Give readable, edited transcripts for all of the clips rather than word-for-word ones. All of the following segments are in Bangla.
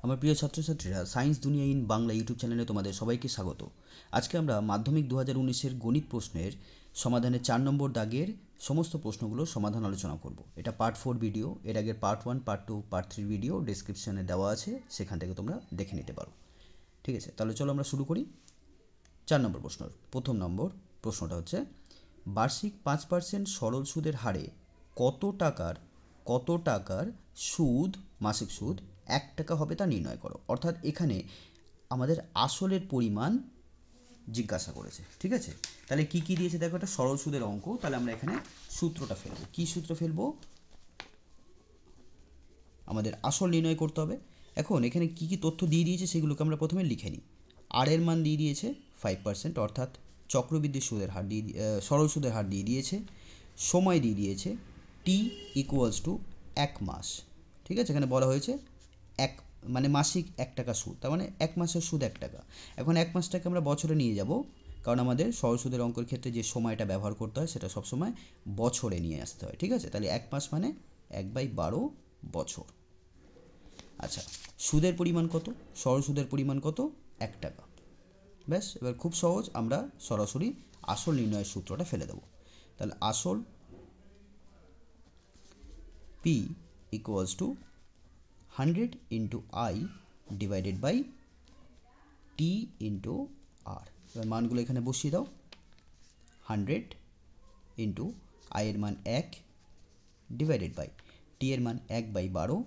আমার প্রিয় ছাত্রছাত্রীরা, সায়েন্স দুনিয়া ইন বাংলা ইউটিউব চ্যানেলে তোমাদের সবাইকে স্বাগত। আজকে আমরা মাধ্যমিক 2019-এর গণিত প্রশ্নের সমাধানের 4 নম্বর দাগের সমস্ত প্রশ্নগুলোর সমাধান আলোচনা করব। এটা পার্ট 4 ভিডিও। এর আগের পার্ট 1, পার্ট 2, পার্ট 3 ভিডিও ডেসক্রিপশনে দেওয়া আছে, সেখান থেকে তোমরা দেখে নিতে পারো। ঠিক আছে, তাহলে চলো আমরা শুরু করি। 4 নম্বর প্রশ্ন। প্রথম নম্বর প্রশ্নটা হচ্ছে, বার্ষিক 5% সরল সুদের হারে কত টাকার সুদ, মাসিক সুদ 1 টাকা হবে তা নির্ণয় করো। অর্থাৎ এখানে আমাদের আসলের পরিমাণ জিজ্ঞাসা করেছে। ঠিক আছে, তাহলে কি কি দিয়েছে দেখো, একটা সরল সুদের অঙ্ক। তাহলে আমরা এখানে সূত্রটা ফেলবো। কি সূত্র ফেলবো? আমাদের আসল নির্ণয় করতে হবে। এখন এখানে কি কি তথ্য দিয়ে দিয়েছে সেগুলোকে আমরা প্রথমে লিখে নিই। আর এর মান দিয়ে দিয়েছে 5%, অর্থাৎ চক্রবৃদ্ধি সুদের হার দিয়ে সরল সুদের হার দিয়ে দিয়েছে। সময় দিয়ে দিয়েছে টি ইকুয়ালস টু 1 মাস। ঠিক আছে, এখানে বলা হয়েছে এক মানে মাসিক 1 টাকা সুদ, তার মানে 1 মাসের সুদ 1 টাকা। এখন 1 মাসটাকে আমরা বছরে নিয়ে যাব, কারণ আমাদের সরল সুদের অঙ্কের ক্ষেত্রে যে সময়টা ব্যবহার করতে হয় সেটা সবসময় বছরে নিয়ে আসতে হয়। ঠিক আছে, তাহলে 1 মাস মানে 1/12 বছর। আচ্ছা, সুদের পরিমাণ কত? সরল সুদের পরিমাণ কত? 1 টাকা। ব্যাস, এবার খুব সহজ, আমরা সরাসরি আসল নির্ণয়ের সূত্রটা ফেলে দেব। তাহলে আসল P equals to 100 into I divided by T into R. এবার মানগুলো এখানে বসিয়ে দাও। 100 ইন্টু আই এর মান 1 ডিভাইডেড বাই টি এর মান 1/12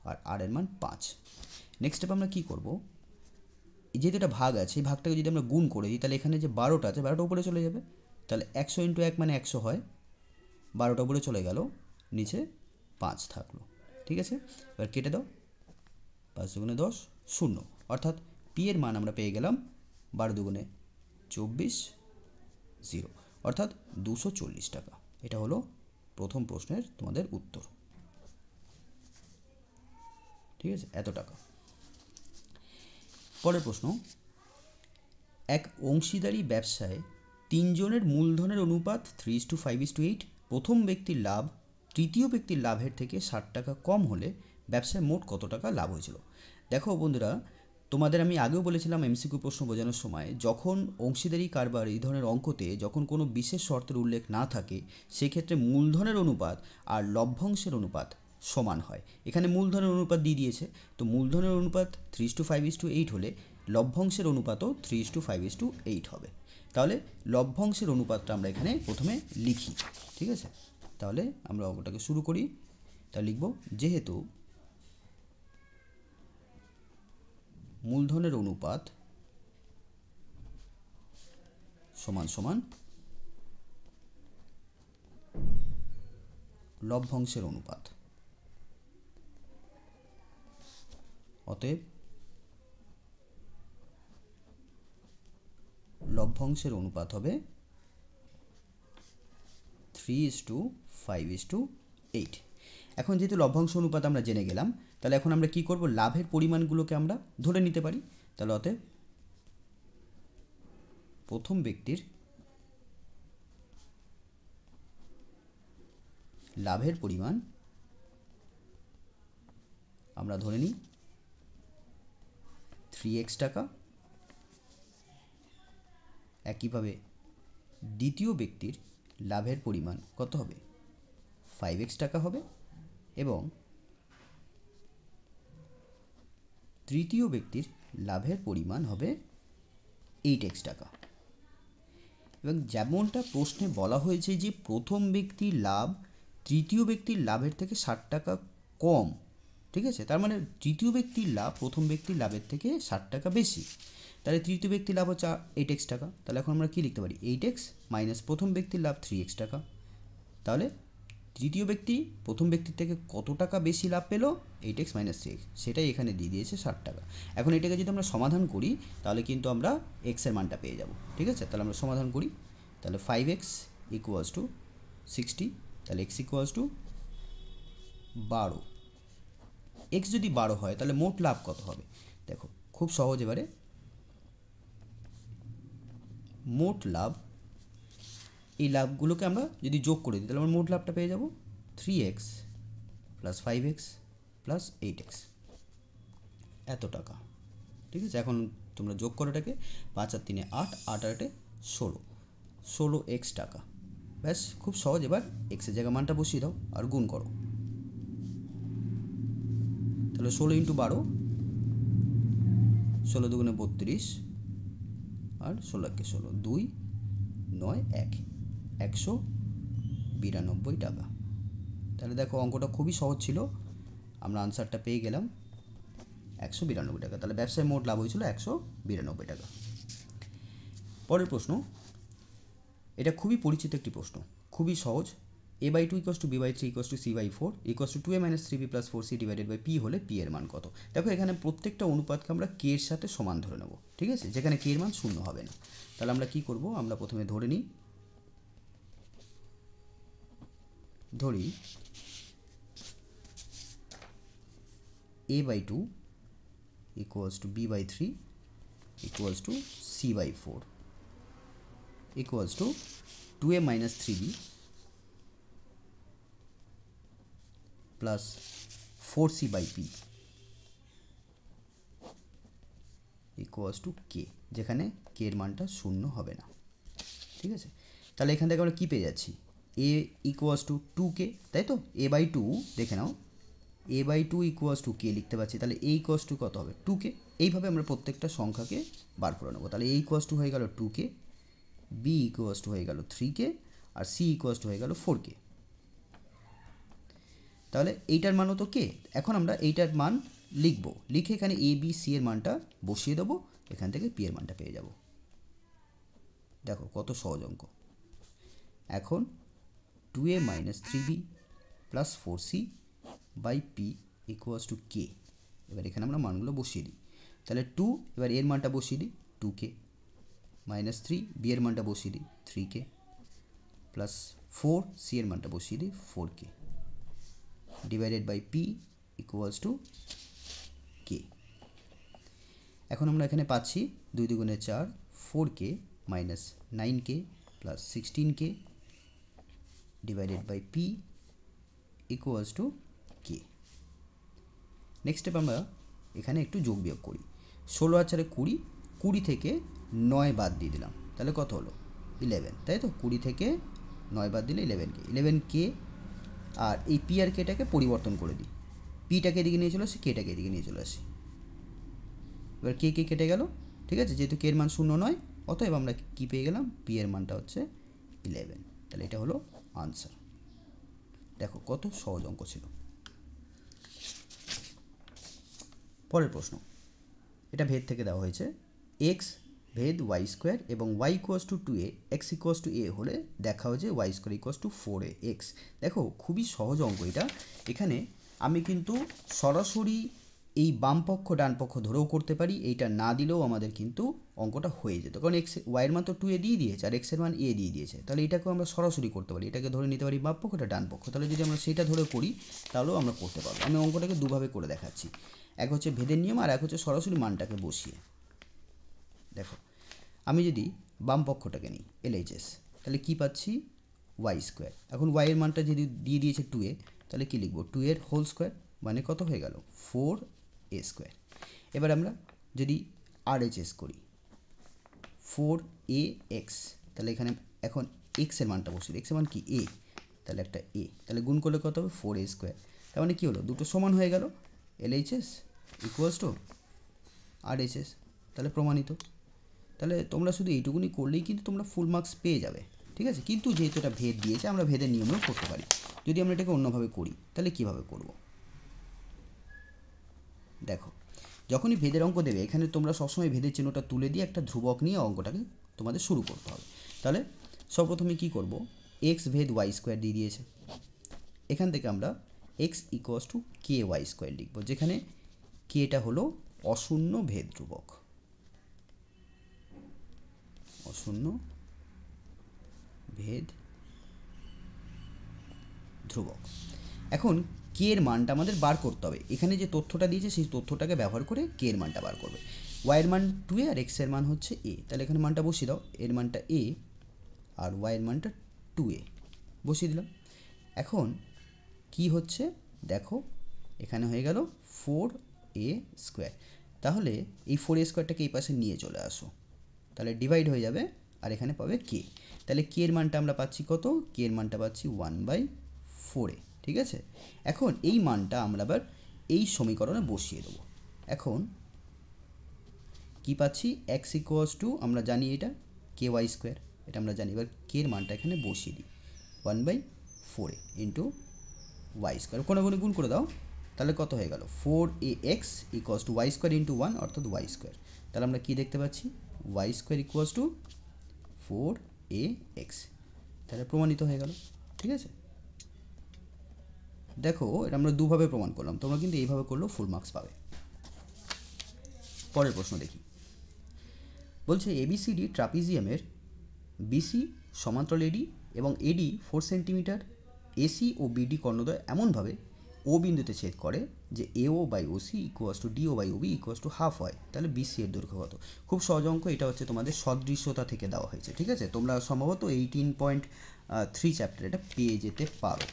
আর আর এর মান 5। নেক্সট স্টেপ আমরা কী করব, যেহেতু এটা ভাগ আছে, এই ভাগটাকে যদি আমরা গুণ করে দিই তাহলে এখানে যে 12টা আছে 12টা উপরে চলে যাবে। তাহলে 100 ইন্টু 1 মানে 100 হয়, 12টা উপরে চলে গেল, নিচে 5 থাকলো। ঠিক আছে, এবার কেটে দাও। 5 দুগুণে 10, 0। অর্থাৎ পি এর মান আমরা পেয়ে গেলাম 12 দুগুণে 24, 0, অর্থাৎ 240 টাকা। এটা হলো প্রথম প্রশ্নের তোমাদের উত্তর। ঠিক আছে, এত টাকা। পরের প্রশ্ন, এক অংশীদারি ব্যবসায় 3 জনের মূলধনের অনুপাত 3:5:8। প্রথম ব্যক্তির লাভ তৃতীয় ব্যক্তির লাভের থেকে 60 টাকা কম হলে ব্যবসায় মোট কত টাকা লাভ হয়েছিল? দেখো বন্ধুরা, তোমাদের আমি আগেও বলেছিলাম এমসিকিউ প্রশ্ন বোঝানোর সময়, যখন অংশীদারি কারবার এই ধরনের অঙ্কতে যখন কোনো বিশেষ শর্তের উল্লেখ না থাকে, সেক্ষেত্রে মূলধনের অনুপাত আর লভ্যাংশের অনুপাত সমান হয়। এখানে মূলধনের অনুপাত দিয়ে দিয়েছে, তো মূলধনের অনুপাত 3:5:8 হলে লভ্যাংশের অনুপাতও 3:5:8 হবে। তাহলে লভ্যাংশের অনুপাতটা আমরা এখানে প্রথমে লিখি। ঠিক আছে, তাহলে আমরা অঙ্কটাকে শুরু করি। তাহলে লিখব, যেহেতু মূলধনের অনুপাত সমান সমান লভ্যাংশের অনুপাত, অতএব লভ্যাংশের অনুপাত হবে 3:5:8। এখন যেহেতু লভ্যাংশ অনুপাত আমরা জেনে গেলাম, তাহলে এখন আমরা কি করব, লাভের পরিমাণগুলোকে আমরা ধরে নিতে পারি। তাহলে অতএব প্রথম ব্যক্তির লাভের পরিমাণ আমরা ধরে নিই 3x টাকা। একইভাবে দ্বিতীয় ব্যক্তির লাভের পরিমাণ কত হবে? 5x টাকা হবে। এবং তৃতীয় ব্যক্তির লাভের পরিমাণ হবে 8x টাকা। এবং যেমনটা প্রশ্নে বলা হয়েছে যে প্রথম ব্যক্তির লাভ তৃতীয় ব্যক্তির লাভের থেকে 60 টাকা কম। ঠিক আছে, তার মানে তৃতীয় ব্যক্তির লাভ প্রথম ব্যক্তির লাভের থেকে 60 টাকা বেশি। তাহলে তৃতীয় ব্যক্তির লাভ হচ্ছে 8x টাকা। তাহলে এখন আমরা কী লিখতে পারি? 8x মাইনাস প্রথম ব্যক্তির লাভ 3x টাকা। তাহলে তৃতীয় ব্যক্তি প্রথম ব্যক্তির থেকে কত টাকা বেশি লাভ পেলো? 8x মাইনাস 3x, সেটাই এখানে দিয়ে দিয়েছে 60 টাকা। এখন এটাকে যদি আমরা সমাধান করি তাহলে কিন্তু আমরা এক্সের মানটা পেয়ে যাব। ঠিক আছে, তাহলে আমরা সমাধান করি। তাহলে 5x ইকুয়ালস টু 60, তাহলে x ইকুয়ালস টু 12। x যদি 12 হয় তাহলে মোট লাভ কত হবে? দেখো খুব সহজ, এবারে মোট লাভ, এই লাভগুলোকে আমরা যদি যোগ করে দিই তাহলে আমরা মোট লাভটা পেয়ে যাব 3x plus 5x plus 8x। এত টাকা। ঠিক আছে, এখন তোমরা যোগ করো এটাকে, 5 আর 3 8, 8 আর 8 16, 16x টাকা। ব্যাস, খুব সহজ। এবার এক্সের জায়গা মানটা বসিয়ে দাও আর গুণ করো। তাহলে 16 × 12, 16 দুগুণে 32, আর 16 16, 2 9 1, 192 টাকা। তাহলে দেখো অঙ্কটা খুবই সহজ ছিল, আমরা আনসারটা পেয়ে গেলাম 192 টাকা। তাহলে ব্যবসায় মোট লাভ হয়েছিল 192 টাকা। পরের প্রশ্ন, এটা খুবই পরিচিত একটি প্রশ্ন, খুবই সহজ। a/2 = b/3 = c/4 = 2a - 3b + 4c / p হলে p এর মান কত? দেখো এখানে প্রত্যেকটা অনুপাতকে আমরা k এর সাথে সমান ধরে নেব, ঠিক আছে, যেখানে k এর মান 0 হবে না। তাহলে আমরা কি করব, আমরা প্রথমে ধরি a/2 = b/3 = c/4 = 2a - 3b plus 4c/p equals to k, যেখানে k এর মানটা 0 হবে না। ঠিক আছে, তাহলে এখান থেকে আমরা কি পেয়ে যাচ্ছি, a equals to 2k, তাই তো, a/2 দেখে নাও, a/2 equals to k লিখতে পাচ্ছি। তাহলে a equals to কত হবে, 2k। এইভাবে আমরা প্রত্যেকটা সংখ্যাকে বার করে নেবো। তাহলে a equals to হয়ে গেল 2k, b equals to হয়ে গেল 3k, R c equals to হয়ে গেল 4k। তাহলে এইটার মানও তো কে, এখন আমরা এইটার মান লিখব, লিখে এখানে এ বি সি এর মানটা বসিয়ে দেবো, এখান থেকে পি এর মানটা পেয়ে যাব। দেখো কত সহজ অঙ্ক। এখন 2a - 3b + 4c / p = k। এবার এখানে আমরা মানগুলো বসিয়ে দিই। তাহলে 2, এবার এর মানটা বসিয়ে দিই 2k, -3 b এর মানটা বসিয়ে দিই 3k, +4 c এর মানটা বসিয়ে দিই 4k, / p = k। এখন আমরা এখানে পাচ্ছি 2 দুগুণে 4, 4k - 9k + 16k / p = k। Next step আমরা এখানে একটু যোগ বিয়োগ করি। 16 আর 4 20, 20 থেকে 9 বাদ দিয়ে দিলাম, তাহলে কত হলো 11, তাই তো, 20 থেকে 9 বাদ দিলে 11k। আর এই পি আর কেটাকে পরিবর্তন করে দিই, পিটাকে এদিকে নিয়ে চলে আসি, কেটাকে এদিকে নিয়ে চলে আসি। এবার কে কে কেটে গেল, ঠিক আছে, যেহেতু কে এর মান 0 নয়, অতএব আমরা কি পেয়ে গেলাম, পি এর মানটা হচ্ছে 11। তাহলে এটা হলো আনসার। দেখো কত সহজ অঙ্ক ছিল। পরের প্রশ্ন, এটা ভেদ থেকে দেওয়া হয়েছে, এক্স ভেদ y² এবং y = 2a, x = a হলে দেখাও যে y² = 4ax। দেখো খুবই সহজ অঙ্ক এটা। এখানে আমি কিন্তু সরাসরি এই বাম পক্ষ ডান পক্ষ ধরেও করতে পারি, এইটা না দিলেও আমাদের কিন্তু অঙ্কটা হয়ে যেত, কারণ y এর মান তো 2a দিয়ে দিয়েছে আর x এর মান a দিয়ে দিয়েছে। তাহলে এটাকেও আমরা সরাসরি করতে পারি, এটাকে ধরে নিতে পারি বাম পক্ষটা ডান পক্ষ। তাহলে যদি আমরা সেটা ধরে করি তাহলেও আমরা করতে পারবো। আমি অঙ্কটাকে দুভাবে করে দেখাচ্ছি, এক হচ্ছে ভেদের নিয়ম আর এক হচ্ছে সরাসরি মানটাকে বসিয়ে। দেখো আমি যদি বাম পক্ষটাকে নিই LHS, তাহলে কি পাচ্ছি y²। এখন y এর মানটা যদি দিয়ে দিয়েছে 2a, তাহলে কি লিখবো, 2 এর হোল স্কোয়ার, মানে কত হয়ে গেল 4a²। এবার আমরা যদি RHS করি 4ax, তাহলে এখানে এখন x এর মানটা বসিয়ে, x এর মান কি a, তাহলে একটা a, তাহলে গুণ করলে কত হবে 4a²। তার মানে কি হলো, দুটো সমান হয়ে গেল, LHS = RHS, তাহলে প্রমাণিত। তাহলে তোমরা শুধু এইটুকুনি করলেই কিন্তু তোমরা ফুল মার্কস পেয়ে যাবে, ঠিক আছে। কিন্তু যেহেতু এটা ভেদ দিয়েছে, আমরা ভেদের নিয়মেও করতে পারি। যদি আমরা এটাকে অন্যভাবে করি তাহলে কিভাবে করব, দেখো যখনই ভেদের অঙ্ক দেবে এখানে তোমরা সবসময় ভেদের চিহ্নটা তুলে দিয়ে একটা ধ্রুবক নিয়ে অঙ্কটাকে তোমাদের শুরু করতে হবে। তাহলে সর্বপ্রথমে কি করব, x ভেদ y² দিয়ে দিয়েছে, এখান থেকে আমরা x = ky² লিখব, যেখানে kটা হলো অশূন্য ভেদ ধ্রুবক, অশূন্য ভেদ ধ্রুবক। এখন কে এর মানটা আমাদের বার করতে হবে, এখানে যে তথ্যটা দিয়েছে সেই তথ্যটাকে ব্যবহার করে কে এর মানটা বার করবে। y এর মান 2a আর x এর মান হচ্ছে a, তাহলে এখানে মানটা বসিয়ে দাও, এর মানটা a আর y এর মানটা 2a বসিয়ে দিলাম। এখন কি হচ্ছে দেখো, এখানে হয়ে গেল এ স্কোয়ার। তাহলে এই 4a স্কোয়ারটাকে এই পাশে নিয়ে চলে আসো, তাহলে ডিভাইড হয়ে যাবে আর এখানে পাবে কে। তাহলে কে এর মানটা আমরা পাচ্ছি কত? কে এর মানটা পাচ্ছি 1/4a। ঠিক আছে, এখন এই মানটা আমরা আবার এই সমীকরণে বসিয়ে দেবো। এখন কি পাচ্ছি? x ইকুয়ালস টু, আমরা জানি এটা কে ওয়াই স্কোয়ার, এটা আমরা জানি। এবার কে এর মানটা এখানে বসিয়ে দিই, 1/4a ইন্টু ওয়াই স্কোয়ার, কোনো গুণ করে দাও, তাহলে কত হয়ে গেল? 4ax equals to y square into 1 অর্থাৎ ওয়াই স্কোয়ার। তাহলে আমরা কী দেখতে পাচ্ছি? Y square equals to 4ax। তাহলে প্রমাণিত হয়ে গেল। ঠিক আছে, দেখো এটা আমরা দুভাবে প্রমাণ করলাম, তোমরা কিন্তু এইভাবে করলেও ফুল মার্কস পাবে। পরের প্রশ্ন দেখি, বলছে এবিসিডি ট্রাপিজিয়ামের বিসি সমান্তরাল এডি এবং এডি 4 সেন্টিমিটার, এসি ও বিডি কর্ণদ্বয় এমনভাবে ও বিন্দুতে ছেদ করে যে AO by OC equals to DO by OB equals to half হয়, তাহলে বিসি এর দৈর্ঘ্য কত? খুব সহজ অঙ্ক, এটা হচ্ছে তোমাদের সদৃশ্যতা থেকে দেওয়া হয়েছে। ঠিক আছে, তোমরা সম্ভবত 18.3 চ্যাপ্টার এটা পেয়ে যেতে পারো,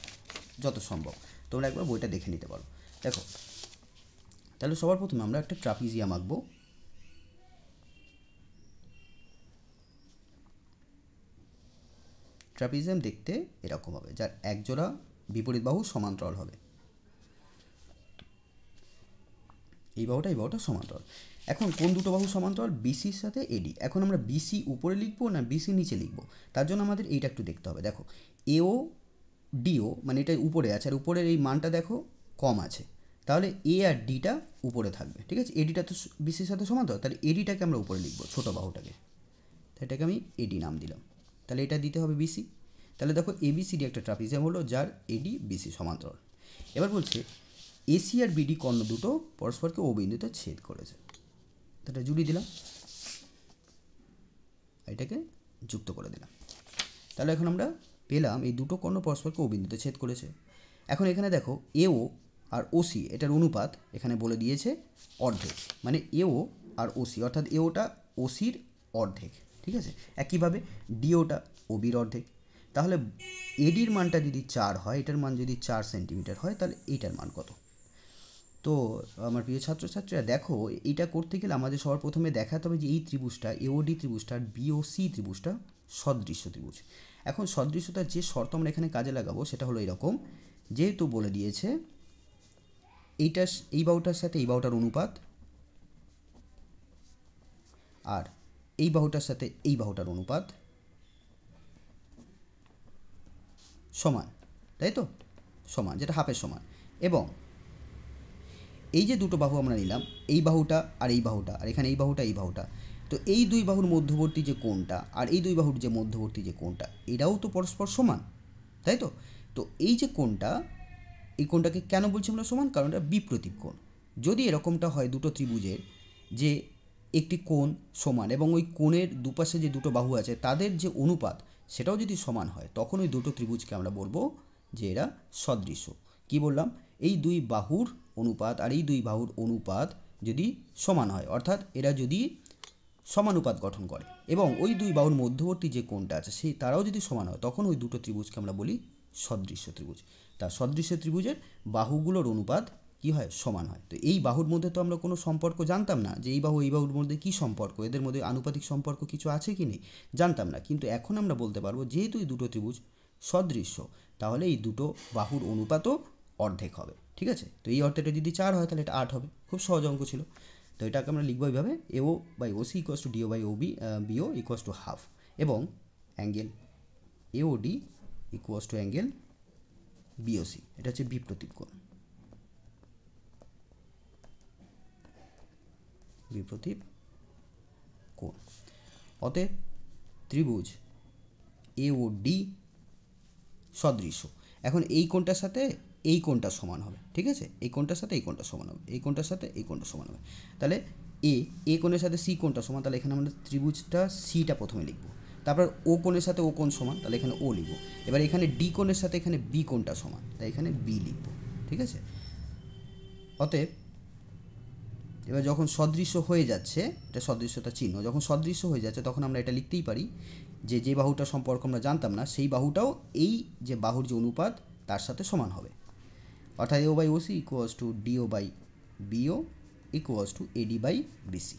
যত সম্ভব তোমরা একবার বইটা দেখে নিতে পারো। দেখো, তাহলে সবার প্রথমে আমরা একটা ট্রাপিজিয়াম আঁকবো। ট্রাপিজিয়াম দেখতে এরকম হবে, যার একজোড়া বিপরীত বাহু সমান্তরাল হবে। এই বাহুটা সমান্তরাল। এখন কোন দুটো বাহু সমান্তরাল? বিসির সাথে এডি। এখন আমরা বিসি উপরে লিখবো না বিসি নিচে লিখবো, তার জন্য আমাদের এইটা একটু দেখতে হবে। দেখো, এও ডিও মানে এটা উপরে আছে, আর উপরের এই মানটা দেখো কম আছে, তাহলে এ আর ডিটা উপরে থাকবে। ঠিক আছে, এডিটা তো বিসির সাথে সমান্তরাল, তাহলে এডিটাকে আমরা উপরে লিখবো, ছোটো বাহুটাকে, এটাকে আমি এডি নাম দিলাম। তাহলে এটা দিতে হবে বিসি। তাহলে দেখো এবিসিডি একটা ট্রাপিজিয়াম হলো যার এডি বিসি সমান্তরাল। এবার বলছে এসি আর বিডি কর্ণ দুটো পরস্পরকে ও বিন্দুতে ছেদ করেছে, এটা জুড়ে দিলাম, এটাকে যুক্ত করে দিলাম। তাহলে এখন আমরা পেলাম এই দুটো কর্ণ পরস্পরকে ও বিন্দুতে ছেদ করেছে। এখন এখানে দেখো এও আর ওসি এটার অনুপাত এখানে বলে দিয়েছে অর্ধেক, মানে এও আর ওসি অর্থাৎ এওটা ওসির অর্ধেক। ঠিক আছে, একইভাবে ডিওটা ওবির অর্ধেক। তাহলে এডির মানটা যদি 4 হয়, এটার মান যদি 4 সেন্টিমিটার হয়, তাহলে এইটার মান কত? তো আমার প্রিয় ছাত্রছাত্রীরা দেখো, এইটা করতে গেলে আমাদের সবার প্রথমে দেখাতে হবে যে এই ত্রিভুজটা এওডি ত্রিভুজটা আর বিওসি ত্রিভুজটা সদৃশ্য ত্রিভুজ। এখন সদৃশ্যতার যে শর্ত আমরা এখানে কাজে লাগাবো সেটা হলো এরকম, যেহেতু বলে দিয়েছে এইটা এই বাহুটার সাথে এই বাহুটার অনুপাত আর এই বাহুটার সাথে এই বাহুটার অনুপাত সমান, তাই তো? সমান, যেটা হাফের সমান। এবং এই যে দুটো বাহু আমরা নিলাম, এই বাহুটা আর এই বাহুটা, আর এখানে এই বাহুটা, তো এই দুই বাহুর মধ্যবর্তী যে কোণটা আর এই দুই বাহুর যে মধ্যবর্তী যে কোণটা, এটাও তো পরস্পর সমান, তাই তো? তো এই যে কোণটা, এই কোণটাকে কেন বলছি আমরা সমান? কারণ এটা বিপ্রতীপ কোণ। যদি এরকমটা হয় দুটো ত্রিভুজের যে একটি কোণ সমান এবং ওই কোণের দুপাশে যে দুটো বাহু আছে তাদের যে অনুপাত সেটাও যদি সমান হয়, তখন ওই দুটো ত্রিভুজকে আমরা বলবো যে এরা সদৃশ্য। কি বললাম? এই দুই বাহুর অনুপাত আর এই দুই বাহুর অনুপাত যদি সমান হয়, অর্থাৎ এরা যদি সমানুপাত গঠন করে এবং ওই দুই বাহুর মধ্যবর্তী যে কোণটা আছে সেই তারাও যদি সমান হয়, তখন ওই দুটো ত্রিভুজকে আমরা বলি সদৃশ্য ত্রিভুজ। তার সদৃশ্য ত্রিভুজের বাহুগুলোর অনুপাত কি হয়? সমান হয়। তো এই বাহুর মধ্যে তো আমরা কোনো সম্পর্ক জানতাম না যে এই বাহুর মধ্যে কী সম্পর্ক, এদের মধ্যে আনুপাতিক সম্পর্ক কিছু আছে কি নেই জানতাম না, কিন্তু এখন আমরা বলতে পারবো যেহেতু এই দুটো ত্রিভুজ সদৃশ্য, তাহলে এই দুটো বাহুর অনুপাতও অর্ধেক হবে। ঠিক আছে, তো এই অর্ধেকটা যদি 4 হয় তাহলে এটা 8 হবে। খুব সহজ অঙ্ক ছিল। তো এটাকে আমরা লিখবো এইভাবে, AO by OC equals to DO by OB BO equals to half, এবং angle AOD equals to angle BOC, এটা হচ্ছে বিপ্রতীপ কোণ। বিপ্রতীপ কোণ। অতএব ত্রিভুজ এওডি সদৃশ্য। এখন এই কোণটার সাথে এই কোণটা সমান হবে। ঠিক আছে, এই কোণটার সাথে এই কোণটা সমান হবে, এই কোণটার সাথে এই কোণটা সমান হবে। তাহলে এ কোণের সাথে সি কোণটা সমান, তাহলে এখানে আমরা ত্রিভুজটা সিটা প্রথমে লিখব। তারপর ও কোণের সাথে ও কোণ সমান, তাহলে এখানে ও লিখব। এবার এখানে ডি কোণের সাথে এখানে বি কোণটা সমান, তাই এখানে বি লিখব। ঠিক আছে, অতএব এবার যখন সদৃশ্য হয়ে যাচ্ছে, এটা সদৃশ্যতা চিহ্ন, যখন সদৃশ্য হয়ে যাচ্ছে তখন আমরা এটা লিখতেই পারি যে যে বাহুটা সম্পর্ক আমরা জানতাম না সেই বাহুটাও এই যে বাহুর যে অনুপাত তার সাথে সমান হবে, অর্থাৎ AO by OC equals to DO by BO equals to AD by BC.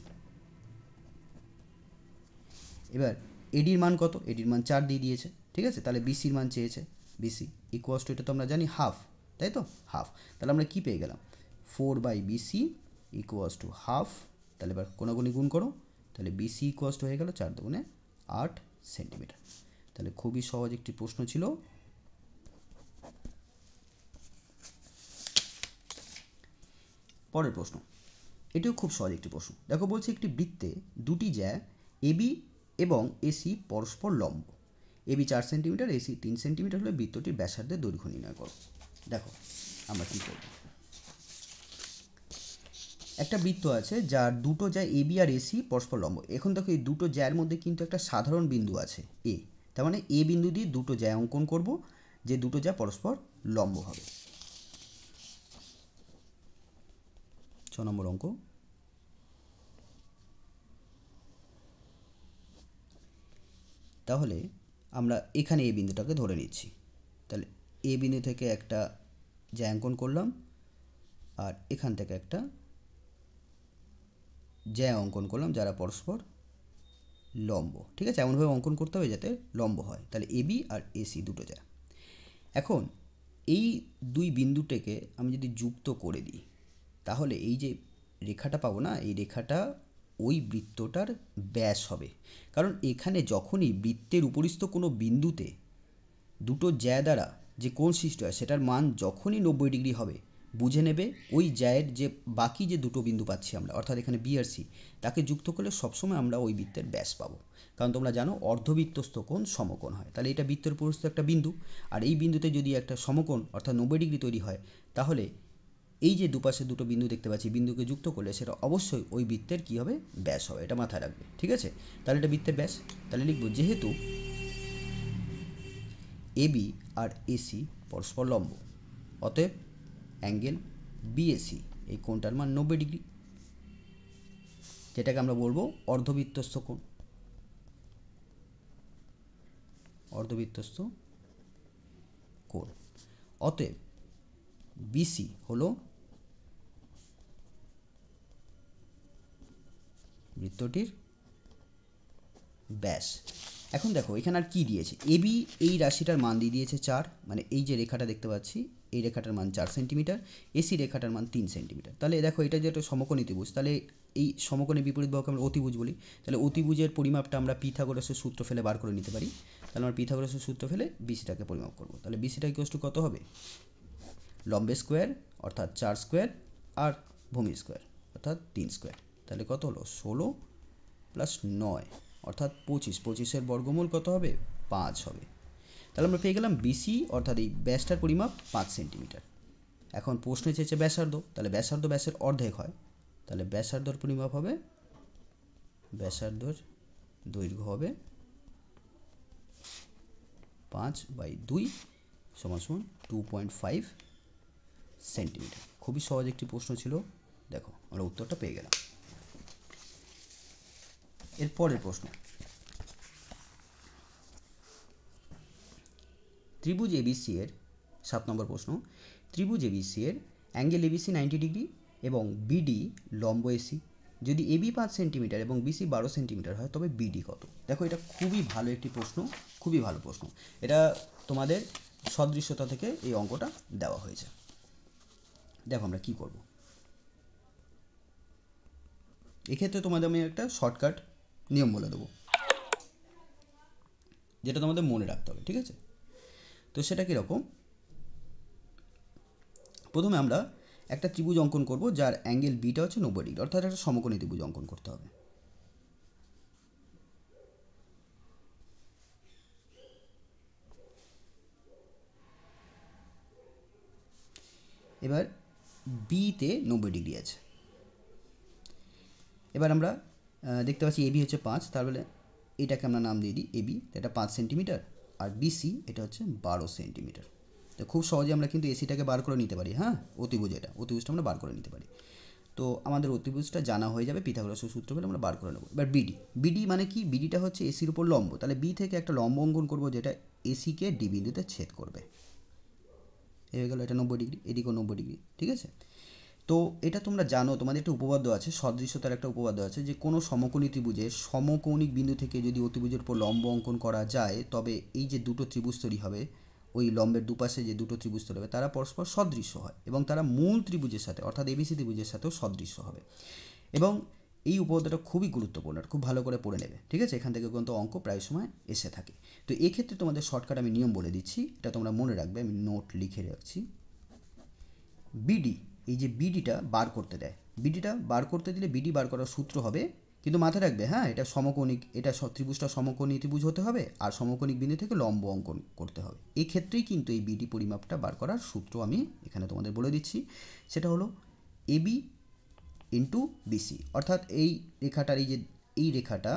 এবার এডির মান কত? এডির মান 4 দিয়ে দিয়েছে, ঠিক আছে। তাহলে বিসির মান চেয়েছে, বিসি ইকুয়ালস টু, এটা তো আমরা জানি হাফ, তাই তো, হাফ। তাহলে আমরা কী পেয়ে গেলাম? 4 by BC equals to half. তাহলে এবার কোনাগুনি গুণ করো, তাহলে বিসি ইকুয়ালস টু হয়ে গেল 4 দুগুণে 8 সেন্টিমিটার। তাহলে খুবই সহজ একটি প্রশ্ন ছিল। পরের প্রশ্ন, এটিও খুব সহজ একটি প্রশ্ন। দেখো বলছে একটি বৃত্তে দুটি জ্যা এবি এবং এসি পরস্পর লম্ব। এবি 4 সেন্টিমিটার, এসি 3 সেন্টিমিটার হলে বৃত্তটির ব্যাসার্ধের দৈর্ঘ্য নির্ণয় করো। দেখো আমরা কী করব। একটা বৃত্ত আছে যার দুটো জ্যা এবি আর এসি পরস্পর লম্ব। এখন দেখো এই দুটো জ্যার মধ্যে কিন্তু একটা সাধারণ বিন্দু আছে এ, তার মানে এ বিন্দু দিয়ে দুটো জ্যা অঙ্কন করব, যে দুটো জ্যা পরস্পর লম্ব হবে। 6 নম্বর অঙ্ক। তাহলে আমরা এখানে এ বিন্দুটাকে ধরে নিচ্ছি। তাহলে এ বিন্দু থেকে একটা জ্যা অঙ্কন করলাম, আর এখান থেকে একটা জ্যা অঙ্কন করলাম যারা পরস্পর লম্ব, ঠিক আছে। এমনভাবে অঙ্কন করতে হবে যাতে লম্ব হয়। তাহলে এবি আর এসি দুটো জ্যা। এখন এই দুই বিন্দুটাকে আমি যদি যুক্ত করে দিই, তাহলে এই যে রেখাটা পাবো না, এই রেখাটা ওই বৃত্তটার ব্যাস হবে। কারণ এখানে যখনই বৃত্তের উপরিস্থ কোনো বিন্দুতে দুটো জ্যা দ্বারা যে কোণ সৃষ্টি হয়, সেটার মান যখনই 90 ডিগ্রি হবে, বুঝে নেবে ওই জ্যায়ের যে বাকি যে দুটো বিন্দু পাচ্ছি আমরা, অর্থাৎ এখানে বি আর সি, তাকে যুক্ত করলে সবসময় আমরা ওই বৃত্তের ব্যাস পাবো। কারণ তোমরা জানো অর্ধবৃত্তস্থ কোণ সমকোণ হয়। তাহলে এটা বৃত্তের উপরিস্থ একটা বিন্দু, আর এই বিন্দুতে যদি একটা সমকোণ অর্থাৎ 90 ডিগ্রি তৈরি হয়, তাহলে এই যে দুপাশে দুটো বিন্দু দেখতে পাচ্ছি, বিন্দুকে যুক্ত করলে সেটা অবশ্যই ওই বৃত্তের কী হবে? ব্যাস হবে। এটা মাথায় রাখবে, ঠিক আছে। তাহলে এটা বৃত্তের ব্যাস। তাহলে লিখব যেহেতু এবি আর এসি পরস্পর লম্ব, অতএব অ্যাঙ্গেল বিএসি এই কোণটার মান 90 ডিগ্রি, যেটাকে আমরা বলবো অর্ধবৃত্তস্থ কোণ। অর্ধবৃত্তস্থ কোণ। অতএব বিসি হলো বৃত্তটির ব্যাস। এখন দেখো এখানে আর কি দিয়েছে, এবি এই রাশিটার মান দিয়ে দিয়েছে 4, মানে এই যে রেখাটা দেখতে পাচ্ছি এই রেখাটার মান 4 সেন্টিমিটার, এসি রেখাটার মান 3 সেন্টিমিটার। তাহলে দেখো এটা যে একটা সমকোণী ত্রিভুজ, তাহলে এই সমকোণের বিপরীত বাহুকে আমরা অতিভুজ বলি। তাহলে অতিভুজের পরিমাপটা আমরা পিথাগোরাসের সূত্র ফেলে বার করে নিতে পারি। তাহলে আমরা পিথাগোরাসের সূত্র ফেলে বিসিটাকে পরিমাপ করব। তাহলে বিসিটা ইকুয়ালস টু কত হবে? লম্বের স্কোয়ার অর্থাৎ 4 স্কোয়ার, আর ভূমির স্কোয়ার অর্থাৎ 3 স্কোয়ার। তাহলে কত হলো? 16 প্লাস 9 অর্থাৎ 25। 25-এর বর্গমূল কত হবে? 5 হবে। তাহলে আমরা পেয়ে গেলাম বিসি অর্থাৎ এই ব্যাসটার পরিমাপ 5 সেন্টিমিটার। এখন প্রশ্নে চেয়েছে ব্যাসার্ধ, তাহলে ব্যাসার্ধ ব্যাসের অর্ধেক হয়। তাহলে ব্যাসার্ধর পরিমাপ হবে, ব্যাসার্ধর দৈর্ঘ্য হবে 5/2 = 2.5 সেন্টিমিটার। খুবই সহজ একটি প্রশ্ন ছিল। দেখো আমরা উত্তরটা পেয়ে গেলাম। এর পরের প্রশ্ন, ত্রিভুজ এবিসি এর 7 নম্বর প্রশ্ন। ত্রিভুজ এবিসি এর অ্যাঙ্গেল এবিসি 90 ডিগ্রি এবং বিডি লম্ব এসি। যদি এবি 5 সেন্টিমিটার এবং বিসি 12 সেন্টিমিটার হয়, তবে বিডি কত? দেখো এটা খুবই ভালো একটি প্রশ্ন, খুবই ভালো প্রশ্ন। এটা তোমাদের সদৃশ্যতা থেকে এই অঙ্কটা দেওয়া হয়েছে। দেখো আমরা কি করব। এক্ষেত্রে তোমাদের আমি একটা শর্টকাট নিয়ম বলে দেবো, যেটা তোমাদের মনে রাখতে হবে, ঠিক আছে। তো সেটা কীরকম? প্রথমে আমরা একটা ত্রিভুজ অঙ্কন করব যার অ্যাঙ্গেল বিটা হচ্ছে 90 ডিগ্রি, অর্থাৎ একটা সমকোণী ত্রিভুজ অঙ্কন করতে হবে। এবার বিতে 90 ডিগ্রি আছে। এবার আমরা দেখতে পাচ্ছি এবি হচ্ছে 5, তাহলে এটাকে আমরা নাম দিয়ে দিই এবি, এটা 5 সেন্টিমিটার, আর বিসি এটা হচ্ছে 12 সেন্টিমিটার। তো খুব সহজে আমরা কিন্তু এসিটাকে বার করে নিতে পারি। হ্যাঁ, অতিভুজটা আমরা বার করে নিতে পারি। তো আমাদের অতিভুজটা জানা হয়ে যাবে, পিথাগোরাসের সূত্র ফেলে আমরা বার করে নেব। এবার বিডি মানে কি? বিডিটা হচ্ছে এসির উপর লম্ব। তাহলে বি থেকে একটা লম্ব অঙ্কন করবো যেটা এসিকে ডি বিন্দুতে ছেদ করবে। এই হয়ে গেল, এটা 90 ডিগ্রি, এদিকেও 90 ডিগ্রি, ঠিক আছে। তো এটা তোমরা জানো, তোমাদের একটা উপপাদ্য আছে, সদৃশ্যতার একটা উপপাদ্য আছে, যে কোনো সমকোণী ত্রিভুজের সমকৌণিক বিন্দু থেকে যদি অতিভুজের উপর লম্ব অঙ্কন করা যায়, তবে এই যে দুটো ত্রিভুজ তৈরি হবে, ওই লম্বের দুপাশে যে দুটো ত্রিভুজ তৈরি হবে, তারা পরস্পর সদৃশ্য হয় এবং তারা মূল ত্রিভুজের সাথে অর্থাৎ এবিসি ত্রিভুজের সাথেও সদৃশ্য হবে। এবং এই উপপাদ্যটা খুবই গুরুত্বপূর্ণ, খুব ভালো করে পড়ে নেবে, ঠিক আছে? এখান থেকে কিন্তু অঙ্ক প্রায় সময় এসে থাকে। তো এক্ষেত্রে তোমাদের শর্টকাট আমি নিয়ম বলে দিচ্ছি, এটা তোমরা মনে রাখবে, আমি নোট লিখে রাখছি। বিডি, এই যে বিডিটা বার করতে দেয়, বিডিটা বার করতে দিলে বিডি বার করার সূত্র হবে, কিন্তু মাথায় রাখবে, হ্যাঁ, এটা সমকোণিক, এটা ত্রিভুজটা সমকোণী ত্রিভুজ হতে হবে আর সমকোণিক বিন্দু থেকে লম্ব অঙ্কন করতে হবে। এই ক্ষেত্রেই কিন্তু এই বিডি পরিমাপটা বার করার সূত্র আমি এখানে তোমাদের বলে দিচ্ছি। সেটা হলো এবি ইন্টু বিসি, অর্থাৎ এই রেখাটার এই রেখাটা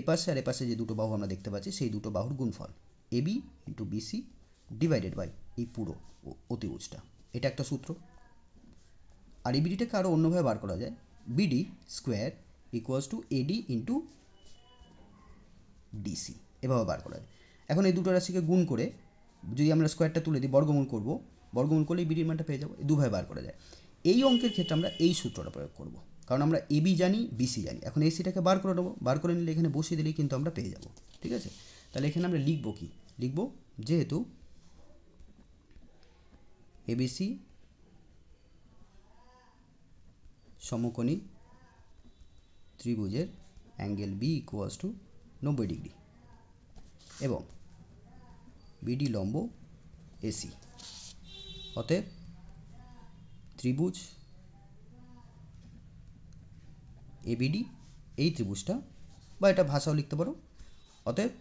এপাশে আর এপাশে যে দুটো বাহু আমরা দেখতে পাচ্ছি, সেই দুটো বাহুর গুণফল AB into BC divided by এই পুরো অতিভুজটা, এটা একটা সূত্র। আর এই বিডিটাকে আরও অন্যভাবে বার করা যায়, BD square equals to eddy into DC, এভাবে বার করা যায়। এখন এই দুটো রাশিকে গুণ করে যদি আমরা স্কোয়ারটা তুলে দিই, বর্গমূল করব, বর্গমূল করলে এই বিডির মানটা পেয়ে যাবো। এই দুভাবে বার করা যায়। এই অঙ্কের ক্ষেত্রে আমরা এই সূত্রটা প্রয়োগ করব, কারণ আমরা এবি জানি, বিসি জানি। এখন এসিটাকে বার করে নেবো, বার করে নিলে এখানে বসিয়ে দিলেই কিন্তু আমরা পেয়ে যাব, ঠিক আছে? তাহলে এখানে আমরা লিখবো কি, লিখবো যেহেতু এবিসি সমকোণী ত্রিভুজের angle B equals to 90 degree এবং বিডি লম্ব এসি, অতএব ত্রিভুজ এবিডি, এই ত্রিভুজটা, বা এটা ভাষাও লিখতে পারো, অতএব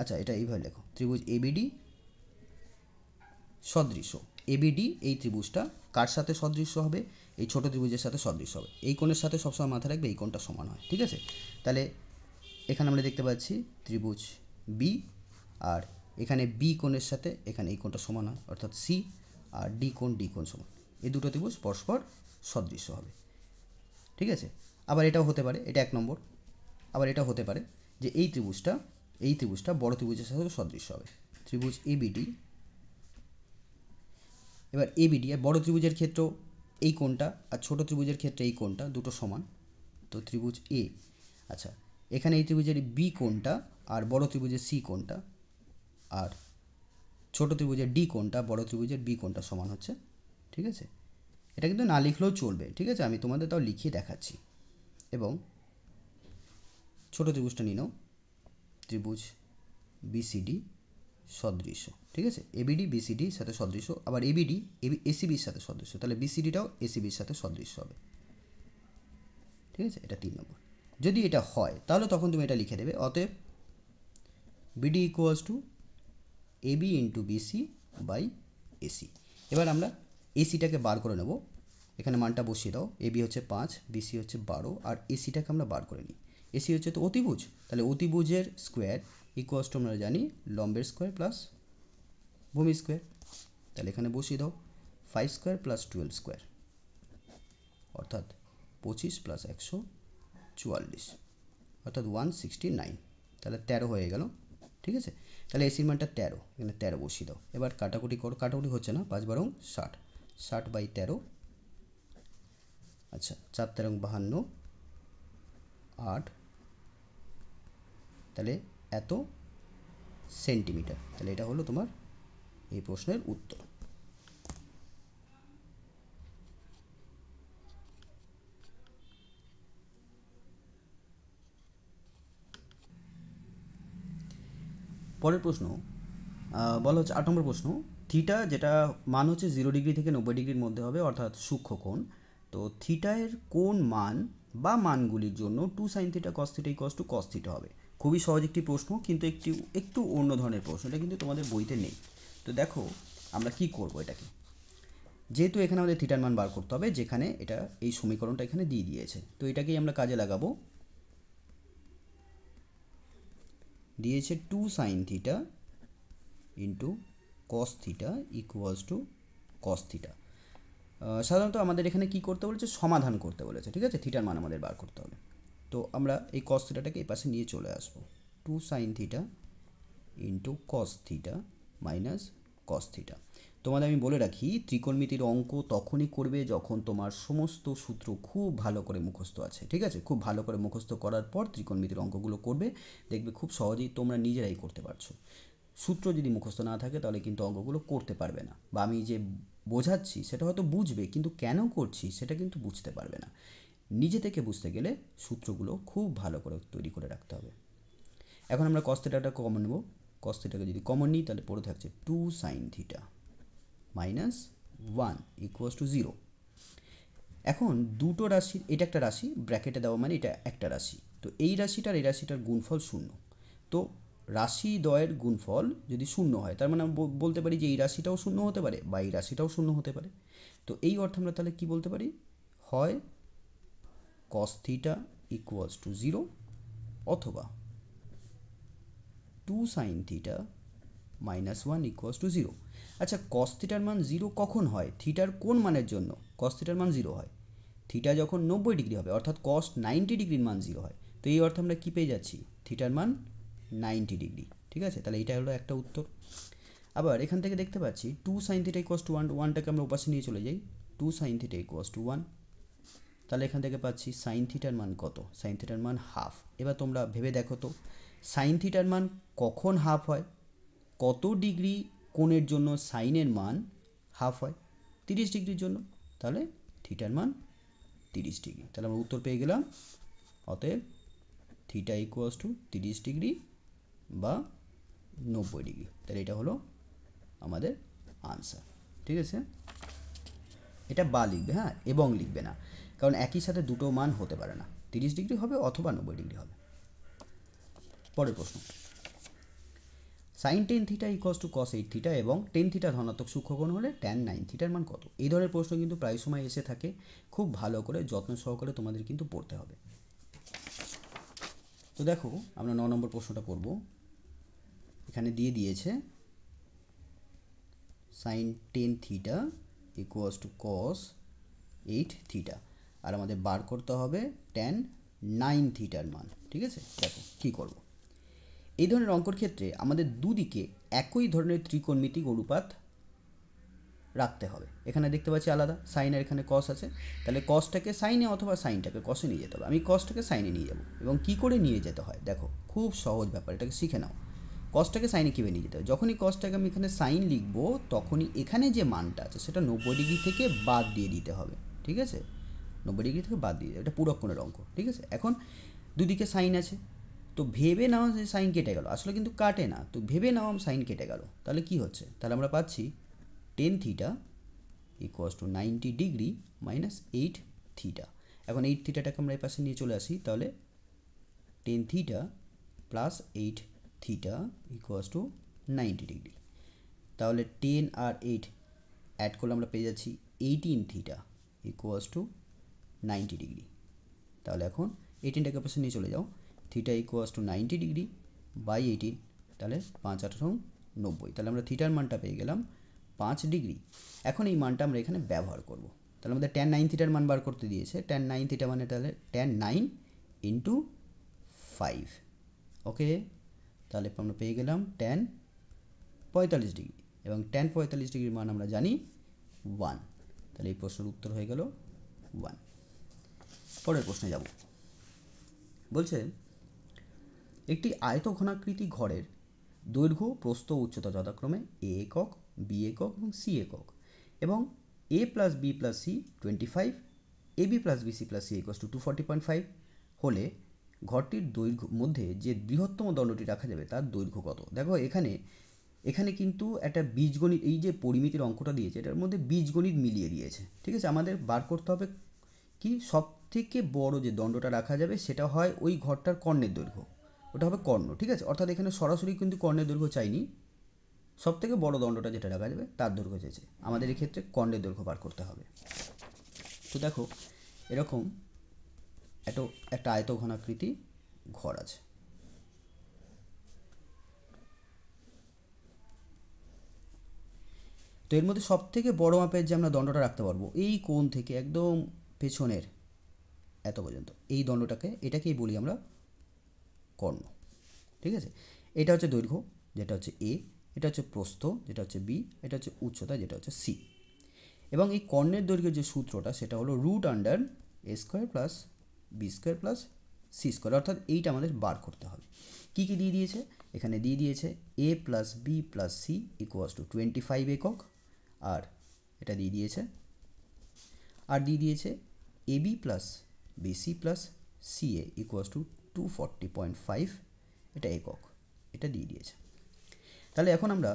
আচ্ছা এটা এইভাবে লেখো, ত্রিভুজ এবিডি সদৃশ্য, এবিডি এই ত্রিভুজটা কার সাথে সদৃশ্য হবে? এই ছোট ত্রিভুজের সাথে সদৃশ্য হবে। এই কোণের সাথে সবসময় মাথায় রাখবে এই কোণটা সমান হয়, ঠিক আছে? তাহলে এখানে আমরা দেখতে পাচ্ছি ত্রিভুজ বি, আর এখানে বি কোণের সাথে এখানে এই কোণটা সমান হয়, অর্থাৎ সি, আর ডি কোণ সমান, এই দুটো ত্রিভুজ পরস্পর সদৃশ্য হবে, ঠিক আছে? আবার এটাও হতে পারে, এটা এক নম্বর, আবার এটাও হতে পারে যে এই ত্রিভুজটা বড় ত্রিভুজের সাথে সদৃশ্য হবে, ত্রিভুজ এবিডি। এবার এবিডি আর বড় ত্রিভুজের ক্ষেত্রেও এই কোণটা আর ছোট ত্রিভুজের ক্ষেত্রে এই কোণটা দুটো সমান, তো ত্রিভুজ এ, আচ্ছা এখানে এই ত্রিভুজের বি কোণটা আর বড় ত্রিভুজের সি কোণটা আর ছোট ত্রিভুজের ডি কোণটা বড় ত্রিভুজের বি কোণটা সমান হচ্ছে, ঠিক আছে? এটা কিন্তু না লিখলেও চলবে, ঠিক আছে? আমি তোমাদের তাও লিখিয়ে দেখাচ্ছি। এবং ছোট ত্রিভুজটা নিয়ে নাও, ত্রিভুজ বিসিডি সদৃশ্য, ঠিক আছে? এবিডি বিসিডির সাথে সদৃশ্য, আবার এবিডি এসিবির সাথে সদৃশ্য, তাহলে বিসিডিটাও এসিবির সাথে সদৃশ্য হবে, ঠিক আছে? এটা 3 নম্বর। যদি এটা হয় তাহলে তখন তুমি এটা লিখে দেবে, অতএব BD equals to AB into BC by AC. এবার আমরা এসিটাকে বার করে নেব, এখানে মানটা বসিয়ে দাও, এবি হচ্ছে 5, বিসি হচ্ছে 12, আর এসিটাকে আমরা বার করে নিই। এসি হচ্ছে তো অতিভুজ, তাহলে অতিভুজের স্কোয়ার ইকুয়ালস টু আমরা জানি লম্বের স্কোয়ার প্লাস ভূমি স্কোয়ার, তাহলে এখানে বসিয়ে দাও 5 স্কোয়ার প্লাস 12 স্কোয়ার, অর্থাৎ 25 প্লাস 144, অর্থাৎ 169, তাহলে 13 হয়ে গেল, ঠিক আছে? তাহলে এসির মানটা 13, এখানে 13 বসিয়ে দাও। এবার কাটাকুটি করো, কাটাকুটি হচ্ছে না, 5 12 60, 60 বাই 13, আচ্ছা 4 13 52, 8, তাহলে এত সেন্টিমিটার। তাহলে এটা হলো তোমার এই প্রশ্নের উত্তর। পরের প্রশ্ন বলা হচ্ছে 8 নম্বর প্রশ্ন, থিটা যেটা মান হচ্ছে 0 ডিগ্রি থেকে 90 ডিগ্রির মধ্যে হবে, অর্থাৎ সূক্ষ্মকোণ। তো থিটায়ের কোন মান বা মানগুলির জন্য 2 sin theta cos theta equals two cos theta হবে? খুবই সহজ একটি প্রশ্ন, কিন্তু একটু অন্য ধরনের প্রশ্ন, এটা কিন্তু তোমাদের বইতে নেই। তো দেখো আমরা কি করব এটাকে, যেহেতু এখানে আমাদের থিটার মান বার করতে হবে, যেখানে এটা এই সমীকরণটা এখানে দিয়ে দিয়েছে, তো এটাকেই আমরা কাজে লাগাবো। দিয়েছে 2 sin theta into cos theta equals two cos theta. সাধারণত আমাদের এখানে কি করতে বলেছে, সমাধান করতে বলেছে, ঠিক আছে? থিটার মান আমাদের বার করতে হবে। তো আমরা এই cos থিটাটাকে এই পাশে নিয়ে চলে আসবো, 2 sin theta into cos theta minus cos theta. তোমাদের আমি বলে রাখি, ত্রিকোণমিতির অঙ্ক তখনই করবে যখন তোমার সমস্ত সূত্র খুব ভালো করে মুখস্থ আছে, ঠিক আছে? খুব ভালো করে মুখস্থ করার পর ত্রিকোণমিতির অঙ্কগুলো করবে, দেখবে খুব সহজেই তোমরা নিজেরাই করতে পারছো। সূত্র যদি মুখস্থ না থাকে তাহলে কিন্তু অঙ্কগুলো করতে পারবে না, বা আমি যে বোঝাচ্ছি সেটা হয়তো বুঝবে কিন্তু কেন করছি সেটা কিন্তু বুঝতে পারবে না। নিজে থেকে বুঝতে গেলে সূত্রগুলো খুব ভালো করে তৈরি করে রাখতে হবে। এখন আমরা cos থিটাটা কমন নেব। cos থিটাকে যদি কমন নিই তাহলে পড়ে থাকছে 2 sin theta minus 1 equals to 0। এখন দুটো রাশি, এটা একটা রাশি ব্র্যাকেটে দেওয়া মানে এটা একটা রাশি, তো এই রাশিটার এই রাশিটার গুণফল শূন্য। তো রাশি দ্বয়ের গুণফল যদি শূন্য হয় তার মানে আমরা বলতে পারি যে এই রাশিটাও শূন্য হতে পারে বা এই রাশিটাও শূন্য হতে পারে। তো এই অর্থে আমরা তাহলে কি বলতে পারি, হয় cos থিটা ইকুয়ালস টু 0 অথবা 2 sin theta minus 1 equals to 0। আচ্ছা, cos থিটার মান 0 কখন হয়? থিটার কোন মানের জন্য cos থিটার মান 0 হয়? থিটা যখন 90 ডিগ্রি হবে অর্থাৎ cos 90 ডিগ্রির মান 0 হয়। তো এই অর্থে আমরা কী পেয়ে যাচ্ছি, থিটার মান 90 ডিগ্রি, ঠিক আছে? তাহলে এটা হলো একটা উত্তর। আবার এখান থেকে দেখতে পাচ্ছি 2 sin থিটা ইকুয়ালস টু 1, 1টাকে আমরা ওপাশে নিয়ে চলে যাই, 2 sin থিটা ইকুয়ালস টু 1। তাহলে এখান থেকে পাচ্ছি সাইন থিটার মান কত, সাইন থিটার মান হাফ। এবার তোমরা ভেবে দেখো তো সাইন থিটার মান কখন হাফ হয়, কত ডিগ্রি কোণের জন্য সাইনের মান হাফ হয়? 30 ডিগ্রির জন্য, তাহলে থিটার মান 30 ডিগ্রি। তাহলে আমরা উত্তর পেয়ে গেলাম, অতএব থিটা ইকুয়ালস টু 30 ডিগ্রি বা 90 ডিগ্রি। তাহলে এটা হলো আমাদের আনসার, ঠিক আছে? এটা বা লিখবে, হ্যাঁ, এবং লিখবে না, কারণ একই সাথে দুটো মান হতে পারে না, 30 ডিগ্রি হবে অথবা 90 ডিগ্রি হবে। পরের প্রশ্ন, sine ten theta equals to cos 8 theta এবং টেন থিটা ধনাত্মক সূক্ষ্মকোণ হলে ট্যান 9 থিটার মান কত? এই ধরনের প্রশ্ন কিন্তু প্রায় সময় এসে থাকে, খুব ভালো করে যত্ন সহকারে তোমাদের কিন্তু পড়তে হবে। তো দেখো আমরা 9 নম্বর প্রশ্নটা করব। এখানে দিয়ে দিয়েছে sine ten theta equals to cos 8 theta, আর আমাদের বার করতে হবে ট্যান 9 থিটার মান, ঠিক আছে? দেখো কী করব। এই ধরনের অঙ্কর ক্ষেত্রে আমাদের দুদিকে একই ধরনের ত্রিকোণমিতিক অনুপাত রাখতে হবে। এখানে দেখতে পাচ্ছি আলাদা সাইনের, এখানে কস আছে, তাহলে কসটাকে সাইনে অথবা সাইনটাকে কসে নিয়ে যেতে হবে। আমি কসটাকে সাইনে নিয়ে যাব, এবং কি করে নিয়ে যেতে হয় দেখো, খুব সহজ ব্যাপার, এটাকে শিখে নাও। কসটাকে সাইনে কীভাবে নিয়ে যেতে হবে, যখনই কসটাকে আমি এখানে সাইন লিখবো তখনই এখানে যে মানটা আছে সেটা 90 ডিগ্রি থেকে বাদ দিয়ে দিতে হবে, ঠিক আছে? 90 ডিগ্রি থেকে বাদ দিয়ে দেবে, এটা পুরো কোণের অঙ্ক, ঠিক আছে? এখন দুদিকে সাইন আছে, তো ভেবে নাও যে সাইন কেটে গেল, আসলে কিন্তু কাটে না, তো ভেবে নাও সাইন কেটে গেল, তাহলে কি হচ্ছে, তাহলে আমরা পাচ্ছি ten theta equals to 90 degree minus 8 theta. এখন 8 থিটাটাকে আমরা এই পাশে নিয়ে চলে আসি, তাহলে tan theta plus 8 theta equals to 90 degree. তাহলে 10 আর 8 অ্যাড করলে আমরা পেয়ে যাচ্ছি 18 থিটা ইকুয়ালস টু 90 ডিগ্রি। তাহলে এখন 18টাকে পাশে নিয়ে চলে যাও, theta equals to 90 degree by 18, তাহলে 5 8 90, তাহলে আমরা থিটার মানটা পেয়ে গেলাম 5 ডিগ্রি। এখন এই মানটা আমরা এখানে ব্যবহার করব, তাহলে আমাদের ট্যান 9 থিটার মান বার করতে দিয়েছে, ট্যান 9 থিটা মানে তাহলে ট্যান 9 ইন্টু 5, ওকে? তাহলে আমরা পেয়ে গেলাম ট্যান 45 ডিগ্রি, এবং ট্যান 45 ডিগ্রির মান আমরা জানি 1, তাহলে এই প্রশ্নের উত্তর হয়ে গেল 1। পরের প্রশ্নে যাব। বলছে একটি আয়তঘনাকৃতি ঘরের দৈর্ঘ্য প্রস্থ উচ্চতা যথাক্রমে এ একক, বি একক এবং সি একক, এবং A plus B plus C 25, A B plus B C plus C equals to 240.5 হলে ঘরটির দৈর্ঘ্য মধ্যে যে বৃহত্তম দণ্ডটি রাখা যাবে তার দৈর্ঘ্য কত? দেখো এখানে এখানে কিন্তু একটা বীজগণিত, এই যে পরিমিতির অঙ্কটা দিয়েছে এটার মধ্যে বীজগণিত মিলিয়ে দিয়েছে, ঠিক আছে? আমাদের বার করতে হবে কি, সব থেকে বড় যে দণ্ডটা রাখা যাবে সেটা হয় ওই ঘরটার কর্ণের দৈর্ঘ্য, ওটা হবে কর্ণ, ঠিক আছে? অর্থাৎ এখানে সরাসরি কিন্তু কর্ণের দৈর্ঘ্য চাইনি, সব থেকে বড় দণ্ডটা যেটা রাখা যাবে তার দৈর্ঘ্য চেয়েছে, আমাদের এক্ষেত্রে কর্ণের দৈর্ঘ্য বার করতে হবে। তো দেখো এরকম একটা আয়তঘনাকৃতি ঘর আছে, তো এর মধ্যে সব থেকে বড় মাপের যে আমরা দণ্ডটা রাখতে পারবো এই কোণ থেকে একদম পেছনের এত পর্যন্ত, এই দণ্ডটাকে এটাকেই বলি আমরা কর্ণ, ঠিক আছে? এটা হচ্ছে দৈর্ঘ্য যেটা হচ্ছে এ, এটা হচ্ছে প্রস্থ যেটা হচ্ছে বি, এটা হচ্ছে উচ্চতা যেটা হচ্ছে সি। এবং এই কর্ণের দৈর্ঘ্যের যে সূত্রটা সেটা হলো root under A square plus B square plus C square, অর্থাৎ এইটা আমাদের বার করতে হবে। কী কী দিয়ে দিয়েছে? এখানে দিয়ে দিয়েছে A plus B plus C equals to 25 একক, আর এটা দিয়ে দিয়েছে A B plus BC plus C A equals to 240.5 এটা একক, এটা দিয়ে দিয়েছে। তাহলে এখন আমরা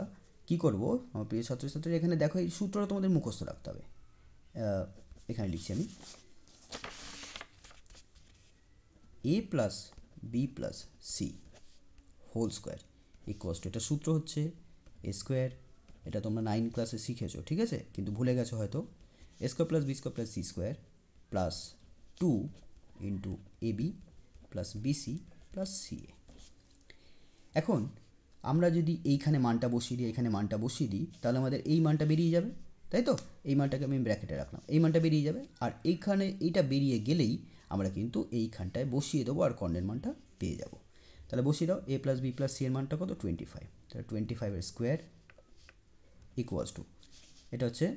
কি করব আমার প্রিয় ছাত্রছাত্রীরা, এখানে দেখো এই সূত্রটা তোমাদের মুখস্থ রাখতে হবে। এখানে লিখছি আমি A plus B plus C whole square equals to, এটা সূত্র হচ্ছে এ স্কোয়ার, এটা তোমরা 9 ক্লাসে শিখেছো, ঠিক আছে, কিন্তু ভুলে গেছো হয়তো। A square plus B square plus C square plus 2 into A B plus BC plus C A. এখন আমরা যদি এইখানে মানটা বসিয়ে দিই, এখানে মানটা বসিয়ে দিই, তাহলে আমাদের এই মানটা বেরিয়ে যাবে, তাই তো? এই মানটাকে আমি ব্র্যাকেটে রাখলাম, এই মানটা বেরিয়ে যাবে, আর এইখানে এইটা বেরিয়ে গেলেই আমরা কিন্তু এইখানটায় বসিয়ে দেবো আর কর্ণের মানটা পেয়ে যাব। তাহলে বসিয়ে দাও, এ প্লাস বি প্লাস সি এর মানটা কত? 25। তাহলে 25 স্কোয়ার ইকুয়ালস টু, এটা হচ্ছে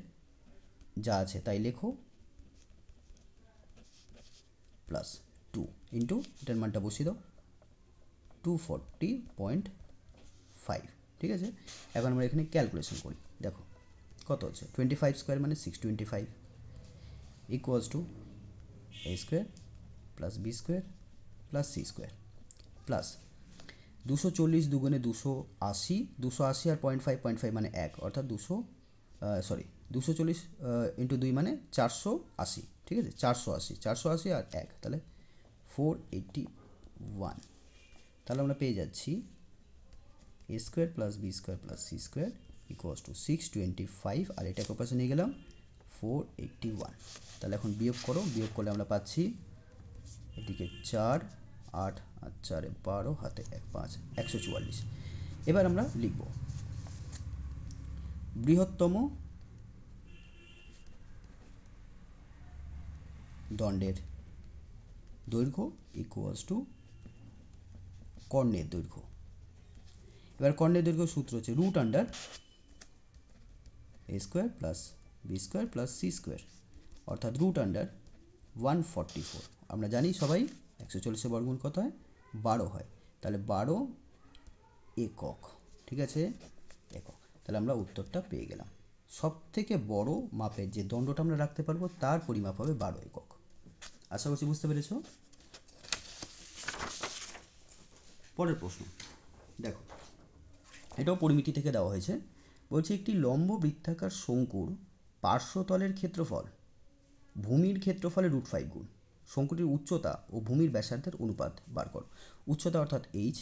যা আছে তাই লেখো, প্লাস 2 ইন্টু এটার মানটা বসিয়ে দাও 240.5, ঠিক আছে। এখন আমরা এখানে ক্যালকুলেশন করি, দেখো কত হচ্ছে 25 স্কোয়ার মানে 625 equals to A square plus B square plus C square plus 240 দুগুণে 280, 280 আর 0.5 মানে 1, অর্থাৎ 240 ইন্টু 2 মানে 480, ঠিক আছে, 480 আর 1 তাহলে 481। তাহলে আমরা পেয়ে যাচ্ছি A square plus B square plus C square equals to 625, আর এটাকে পাশে নিয়ে গেলাম 481। তাহলে এখন বিয়োগ করো, বিয়োগ করলে আমরা পাচ্ছি এদিকে 4, 8 আর 4 12, হাতে 1 5, 144। এবার আমরা লিখব বৃহত্তম দণ্ডের দৈর্ঘ্য ইকুয়ালস টু কর্ণের দৈর্ঘ্য। এবার কর্ণের দৈর্ঘ্য সূত্র হচ্ছে root under A square plus B square plus C square, অর্থাৎ রুট আন্ডার 144। আমরা জানি সবাই 140 বর্গমূল কত হয়? 12 হয়, তাহলে 12 একক, ঠিক আছে, একক। তাহলে আমরা উত্তরটা পেয়ে গেলাম। সব থেকে বড় মাপের যে দণ্ডটা আমরা রাখতে পারবো তার পরিমাপ হবে 12 একক। আশা করছি বুঝতে পেরেছ। পরের প্রশ্ন দেখো, এটাও পরিমিতি থেকে দেওয়া হয়েছে। বলছে একটি লম্ব বৃত্তাকার শঙ্কুর পার্শ্বতলের ক্ষেত্রফল ভূমির ক্ষেত্রফলের √5 গুণ। শঙ্কুটির উচ্চতা ও ভূমির ব্যাসার্ধের অনুপাত বার করো। উচ্চতা অর্থাৎ এইচ,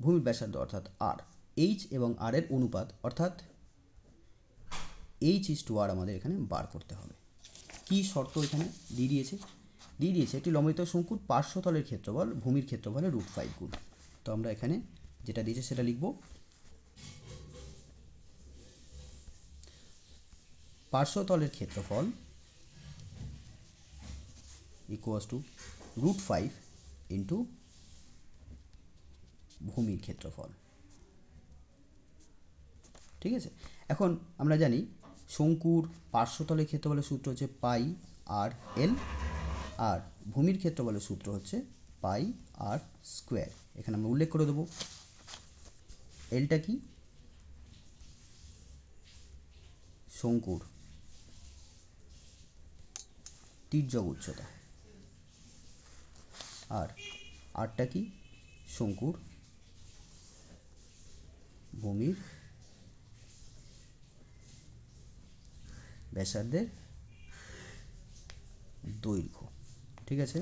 ভূমির ব্যাসার্ধ অর্থাৎ আর। এইচ এবং আর এর অনুপাত অর্থাৎ H/R আমাদের এখানে বার করতে হবে। কি শর্ত এখানে দিয়ে দিয়েছে একটি লম্বিত শঙ্কুর পার্শ্বতলের ক্ষেত্রফল ভূমির ক্ষেত্রফলের √5 গুণ। তো আমরা এখানে যেটা দিয়েছে সেটা লিখব, পার্শ্বতলের ক্ষেত্রফল ইকুয়ালস টু √5 ইন্টু ভূমির ক্ষেত্রফল, ঠিক আছে। এখন আমরা জানি শঙ্কুর পার্শ্বতলের ক্ষেত্রফলের সূত্র হচ্ছে পাই আর এল, আর ভূমির ক্ষেত্রফলের সূত্র হচ্ছে পাই আর স্কোয়ার। এখানে আমরা উল্লেখ করে দেবো এলটা কি? শঙ্কুর তির্যক উচ্চতা, আর আরটা কি? শঙ্কুর ভূমির ব্যাসার্ধের দৈর্ঘ্য, ঠিক আছে।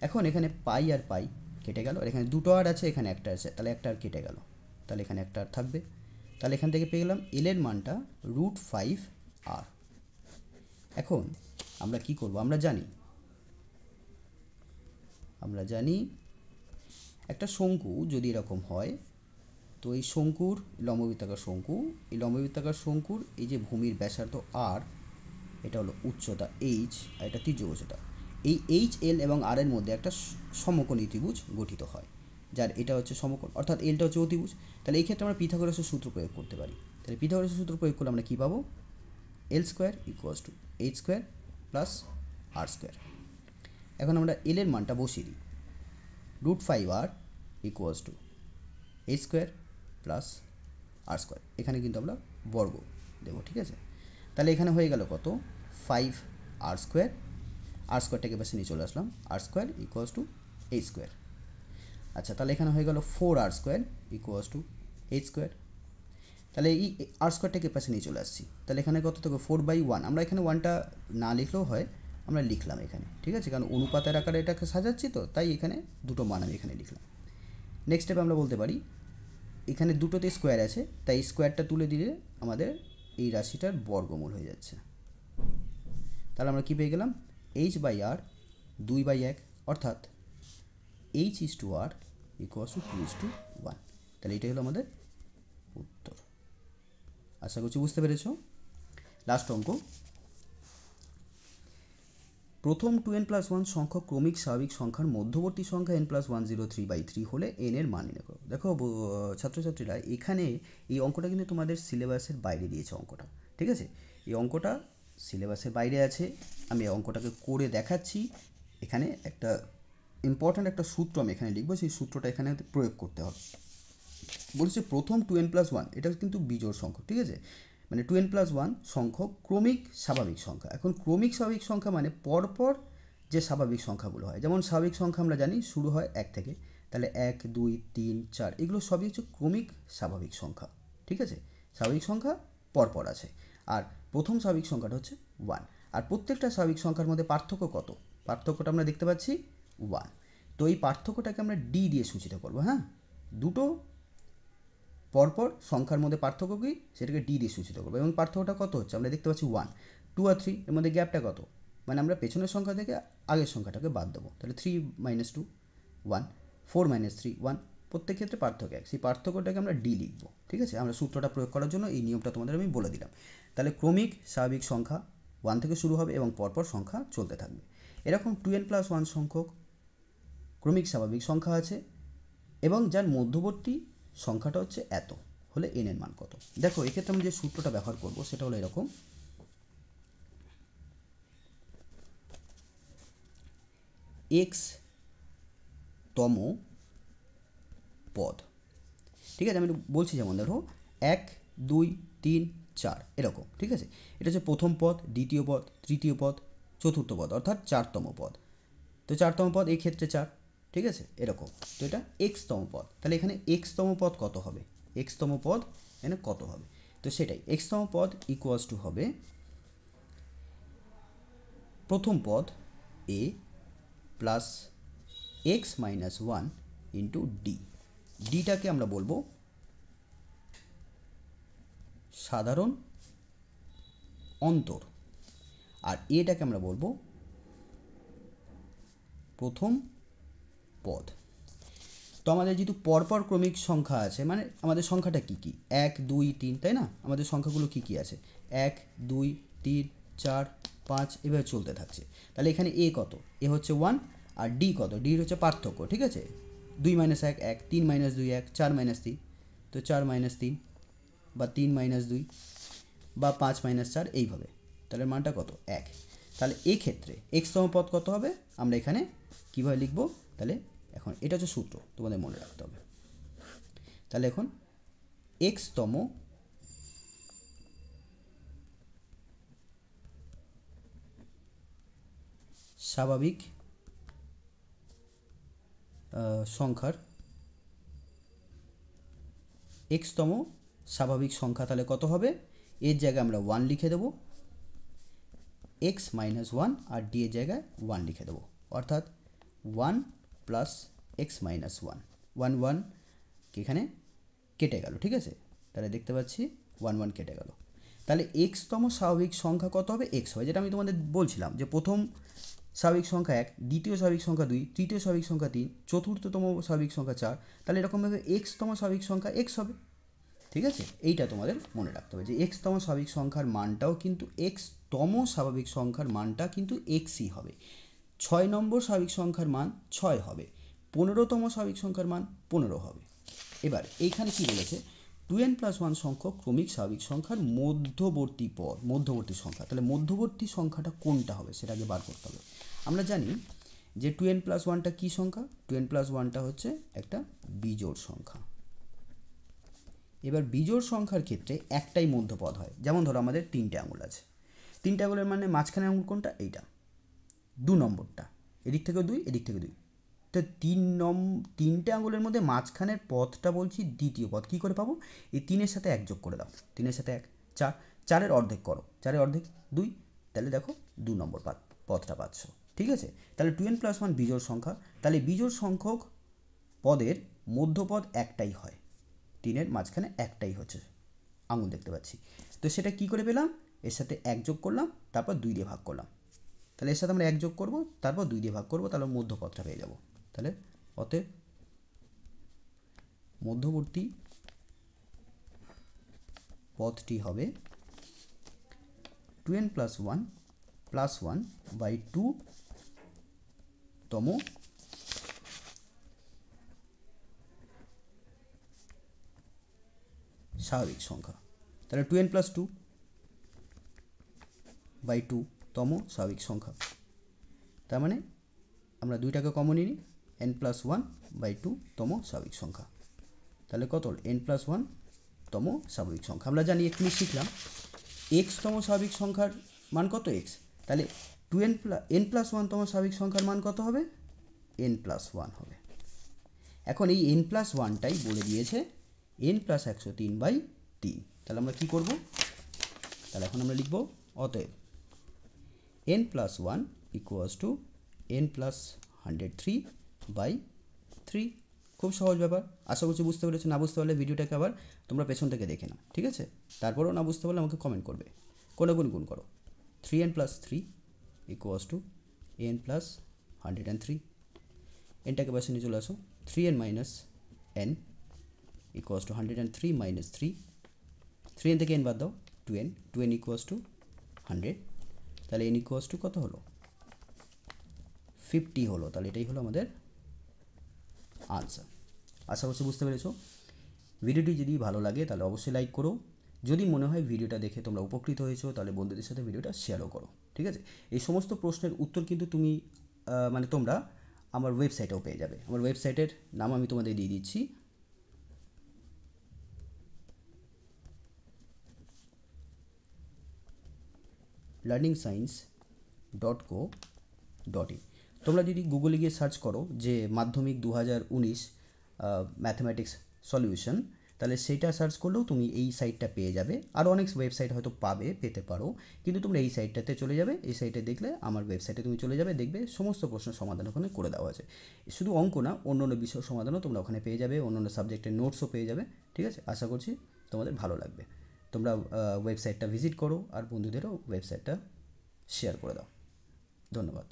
এখন এখানে পাই আর পাই কেটে গেল, আর এখানে দুটো আর আছে, এখানে একটা আছে, তাহলে একটা আর কেটে গেল, তাহলে এখানে একটা আর থাকবে। তাহলে এখান থেকে পেয়ে গেলাম এল এর মানটা √5R। এখন আমরা কি করব? আমরা জানি একটা শঙ্কু যদি এরকম হয়, তো এই শঙ্কুর লম্ববৃত্তাকার শঙ্কু, এই লম্ববৃত্তাকার শঙ্কুর এই যে ভূমির ব্যাসার্ধ আর, এটা হলো উচ্চতা এইচ, আর এটা তির্যক উচ্চতা। এই এইচ, এল এবং আর এর মধ্যে একটা সমকোণী ত্রিভুজ গঠিত হয়। যার এটা হচ্ছে সমকোণ, অর্থাৎ এলটা হচ্ছে অতিভুজ। তাহলে এই ক্ষেত্রে আমরা পিথাগোরাসের সূত্র প্রয়োগ করতে পারি। তাহলে পিথাগোরাসের সূত্র প্রয়োগ করলে আমরা কী পাবো? L square equals to H square plus R square. এখন আমরা এল এর মানটা বসিয়ে দিই। √5r equals to H square plus R square. এখানে কিন্তু আমরা বর্গ দেবো, ঠিক আছে? তাহলে এখানে হয়ে গেল কত? 5r স্কোয়ার, আর স্কোয়ারটাকে পাশে নিয়ে চলে আসলাম, R square equals to H square. আচ্ছা, তাহলে এখানে হয়ে গেল 4r square equals to H square. তাহলে এই আর স্কোয়ারটাকে পাশে নিয়ে চলে আসছি। তাহলে এখানে কত থাকবে? 4/1। আমরা এখানে 1টা না লিখলেও হয়, আমরা লিখলাম এখানে, ঠিক আছে? কারণ অনুপাতের আকারে এটাকে সাজাচ্ছি তো, তাই এখানে দুটো মান আমি এখানে লিখলাম। নেক্সট স্টেপে আমরা বলতে পারি এখানে দুটোতে স্কোয়ার আছে, তাই স্কোয়ারটা তুলে দিলে আমাদের এই রাশিটার বর্গমূল হয়ে যাচ্ছে। তাহলে আমরা কী পেয়ে গেলাম? h/r 2/1, অর্থাৎ h/r ইকুয়ালস টু 2:1। তাহলে এটাই হলো আমাদের উত্তর। আশা করছি বুঝতে পেরেছ। লাস্ট অঙ্ক, প্রথম 2n+1 সংখ্যক ক্রমিক স্বাভাবিক সংখ্যার মধ্যবর্তী সংখ্যা n+103/3 হলে n এর মান নির্ণয় করো। দেখো ছাত্রছাত্রীরা, এখানে এই অঙ্কটা কিন্তু তোমাদের সিলেবাসের বাইরে দিয়েছে অঙ্কটা, ঠিক আছে? এই অঙ্কটা সিলেবাসের বাইরে আছে, আমি এই অঙ্কটাকে করে দেখাচ্ছি। এখানে একটা ইম্পর্ট্যান্ট একটা সূত্র আমি এখানে লিখবো, সেই সূত্রটা এখানে প্রয়োগ করতে হবে। বলছে প্রথম 2n+1, এটা কিন্তু বিজোড় সংখ্যক, ঠিক আছে? মানে 2n+1 সংখ্যক ক্রমিক স্বাভাবিক সংখ্যা। এখন ক্রমিক স্বাভাবিক সংখ্যা মানে পরপর যে স্বাভাবিক সংখ্যাগুলো হয়, যেমন স্বাভাবিক সংখ্যা আমরা জানি শুরু হয় 1 থেকে, তাহলে 1, 2, 3, 4 এগুলো সবই হচ্ছে ক্রমিক স্বাভাবিক সংখ্যা, ঠিক আছে? স্বাভাবিক সংখ্যা পরপর আছে। আর প্রথম স্বাভাবিক সংখ্যাটা হচ্ছে 1। আর প্রত্যেকটা স্বাভাবিক সংখ্যার মধ্যে পার্থক্য কত? পার্থক্যটা আমরা দেখতে পাচ্ছি 1। তো এই পার্থক্যটাকে আমরা ডি দিয়ে সূচিত করবো। হ্যাঁ, দুটো পরপর সংখ্যার মধ্যে পার্থক্য কী, সেটাকে ডি দিয়ে সূচিত করবো। এবং পার্থক্যটা কত হচ্ছে আমরা দেখতে পাচ্ছি 1, 2 আর 3 এর মধ্যে গ্যাপটা কত? মানে আমরা পেছনের সংখ্যা থেকে আগের সংখ্যাটাকে বাদ দেবো। তাহলে 3 - 2 1, 4 - 3 1, প্রত্যেক ক্ষেত্রে পার্থক্য এক। সেই পার্থক্যটাকে আমরা ডি লিখবো, ঠিক আছে? আমরা সূত্রটা প্রয়োগ করার জন্য এই নিয়মটা তোমাদের আমি বলে দিলাম। তাহলে ক্রমিক স্বাভাবিক সংখ্যা 1 থেকে শুরু হবে এবং পরপর সংখ্যা চলতে থাকবে। এরকম 2n+1 সংখ্যক ক্রমিক স্বাভাবিক সংখ্যা আছে এবং যার মধ্যবর্তী সংখ্যাটা হচ্ছে এত হলে n এর মান কত? দেখো, এক্ষেত্রে আমি যে সূত্রটা ব্যবহার করব সেটা হলো এরকম। x তম পদ, ঠিক আছে? আমি বলছি, যেমন দেখো 1, 2, 3, 4 এরকম, ঠিক আছে? এটা হচ্ছে প্রথম পদ, দ্বিতীয় পদ, তৃতীয় পদ, চতুর্থ পদ, অর্থাৎ 4তম পদ। তো 4তম পদ এই ক্ষেত্রে 4, ঠিক আছে? এরকম। তো এটা x তম পদ। তাহলে এখানে x তম পদ কত হবে? x তম পদ এখানে কত হবে? তো সেটাই, x তম পদ ইকুয়ালস টু হবে প্রথম পদ a plus x - 1 into D. ডিটাকে আমরা বলবো সাধারণ অন্তর, আর এটাকে আমরা বলবো প্রথম পদ। তো আমাদের যেহেতু পরপর ক্রমিক সংখ্যা আছে, মানে আমাদের সংখ্যাটা কী কী? 1, 2, 3, তাই না? আমাদের সংখ্যাগুলো কী কী আছে? 1, 2, 3, 4, 5 এভাবে চলতে থাকছে। তাহলে এখানে এ কত? এ হচ্ছে 1, আর ডি কত? ডি হচ্ছে পার্থক্য, ঠিক আছে? 2 - 1 1, 3 - 2 1, 4 - 3, তো 4 - 3 বা 3 - 2 বা 5 - 4 এইভাবে। তাহলে মানটা কত? 1। তাহলে এক্ষেত্রে x তম পদ কত হবে আমরা এখানে কীভাবে লিখব? তাহলে এখন এটা হচ্ছে সূত্র, তোমাদের মনে রাখতে হবে। তাহলে এখন x তম স্বাভাবিক সংখ্যার x তম স্বাভাবিক সংখ্যা তাহলে কত হবে? এর জায়গায় আমরা 1 লিখে দেবো, x - 1, আর ডি এর জায়গায় 1 লিখে দেবো, অর্থাৎ 1 প্লাস x - 1, 1 1 এখানে কেটে গেল, ঠিক আছে? তাহলে দেখতে পাচ্ছি 1 1 কেটে গেল। তাহলে x তম স্বাভাবিক সংখ্যা কত হবে? x হবে, যেটা আমি তোমাদের বলছিলাম যে প্রথম স্বাভাবিক সংখ্যা 1, দ্বিতীয় স্বাভাবিক সংখ্যা 2, তৃতীয় স্বাভাবিক সংখ্যা 3, চতুর্থতম স্বাভাবিক সংখ্যা 4। তাহলে এরকমভাবে x তম স্বাভাবিক সংখ্যা x হবে, ঠিক আছে? এইটা তোমাদের মনে রাখতে হবে যে x তম স্বাভাবিক সংখ্যার মানটাও কিন্তু x তম স্বাভাবিক সংখ্যার মানটা কিন্তু xই হবে। 6 নম্বর স্বাভাবিক সংখ্যার মান 6 হবে, 15তম স্বাভাবিক সংখ্যার মান 15 হবে। এবার এইখানে কি বলেছে, 2n+1 সংখ্যক ক্রমিক স্বাভাবিক সংখ্যার মধ্যবর্তী সংখ্যা। তাহলে মধ্যবর্তী সংখ্যাটা কোনটা হবে সেটা আগে বার করতে হবে। আমরা জানি যে 2n+1টা কী সংখ্যা, 2n+1টা হচ্ছে একটা বিজোড় সংখ্যা। এবার বিজোড় সংখ্যার ক্ষেত্রে একটাই মধ্যপদ হয়। যেমন ধরো আমাদের 3টে আঙুল আছে, 3টে আঙুলের মানে মাঝখানের আঙুল কোনটা, এইটা 2 নম্বরটা, এদিক থেকে 2 এদিক থেকে 2, তো 3টে আঙুলের মধ্যে মাঝখানের পদটা বলছি দ্বিতীয় পদ। কী করে পাবো, এই 3-এর সাথে 1 যোগ করে দাও, 3-এর সাথে 1 4, 4-এর অর্ধেক করো, 4-এর অর্ধেক 2, তাহলে দেখো 2 নম্বর পদটা পাচ্ছ। ঠিক আছে, তাহলে 2n+1 বিজোড় সংখ্যা, তাহলে বিজোড় সংখ্যক পদের মধ্যপদ একটাই হয়, 3-এর মাঝখানে একটাই হচ্ছে আঙুল দেখতে পাচ্ছি। তো সেটা কি করে পেলাম, এর সাথে 1 যোগ করলাম, তারপর 2 দিয়ে ভাগ করলাম, তাহলে এর সাথে আমরা 1 যোগ করব, তারপর 2 দিয়ে ভাগ করব, তাহলে মধ্যপদটা পেয়ে যাব। তাহলে অতএব মধ্যবর্তী পদটি হবে 2n+1+1/2 তম স্বাভাবিক সংখ্যা। তাহলে 2n+2/2 তম স্বাভাবিক সংখ্যা। তার মানে আমরা 2টাকে কমন নিই, n+1/2 তম স্বাভাবিক সংখ্যা। তাহলে কত হল, n+1 তম স্বাভাবিক সংখ্যা। আমরা জানি এক্ষুনি শিখলাম x তম স্বাভাবিক সংখ্যার মান কত, x, তাহলে n+1 তম স্বাভাবিক সংখ্যার মান কত হবে, n+1 হবে। এখন এই n+1টাই বলে দিয়েছে n+103/3। তাহলে আমরা কি করব, তাহলে এখন আমরা লিখব অতএব n+1 = n+103/3। খুব সহজ ব্যাপার, আশা করছি বুঝতে পেরেছো। না বুঝতে পারলে ভিডিওটাকে আবার তোমরা পেছন থেকে দেখে নাও, ঠিক আছে। তারপরেও না বুঝতে পারলে আমাকে কমেন্ট করবে, গুণ করো, 3n+3 = n+103, এনটাকে পাশে নিয়ে চলে আসো, 3n - n = 103 - 3, 3n থেকে n বাদ দাও, 2n = 100, তাহলে n = কত হলো, 50 হলো। তাহলে এটাই হলো আমাদের আনসার। আশা করছি বুঝতে পেরেছো। ভিডিওটি যদি ভালো লাগে তাহলে অবশ্যই লাইক করো। যদি মনে হয় ভিডিওটা দেখে তোমরা উপকৃত হয়েছো তাহলে বন্ধুদের সাথে ভিডিওটা শেয়ারও করো, ঠিক আছে। এই সমস্ত প্রশ্নের উত্তর কিন্তু তুমি তোমরা আমার ওয়েবসাইটেও পেয়ে যাবে। আমার ওয়েবসাইটের নাম আমি তোমাদের দিয়ে দিচ্ছি, learningscience.co.in। তোমরা যদি গুগলে গিয়ে সার্চ করো যে মাধ্যমিক 2019 ম্যাথমেটিক্স সলিউশন, তাহলে সেইটা সার্চ করলেও তুমি এই সাইটটা পেয়ে যাবে। আরও অনেক ওয়েবসাইট হয়তো পেতে পারো, কিন্তু তোমরা এই সাইটটাতে চলে যাবে। এই সাইটে দেখলে আমার ওয়েবসাইটে তুমি চলে যাবে, দেখবে সমস্ত প্রশ্নের সমাধান ওখানে করে দেওয়া আছে। শুধু অঙ্ক না, অন্য অন্য বিষয়ের সমাধানও তোমরা ওখানে পেয়ে যাবে, অন্য অন্য সাবজেক্টের নোটসও পেয়ে যাবে, ঠিক আছে। আশা করছি তোমাদের ভালো লাগবে। তোমরা ওয়েবসাইটটা ভিজিট করো আর বন্ধুদেরও ওয়েবসাইটটা শেয়ার করে দাও। ধন্যবাদ।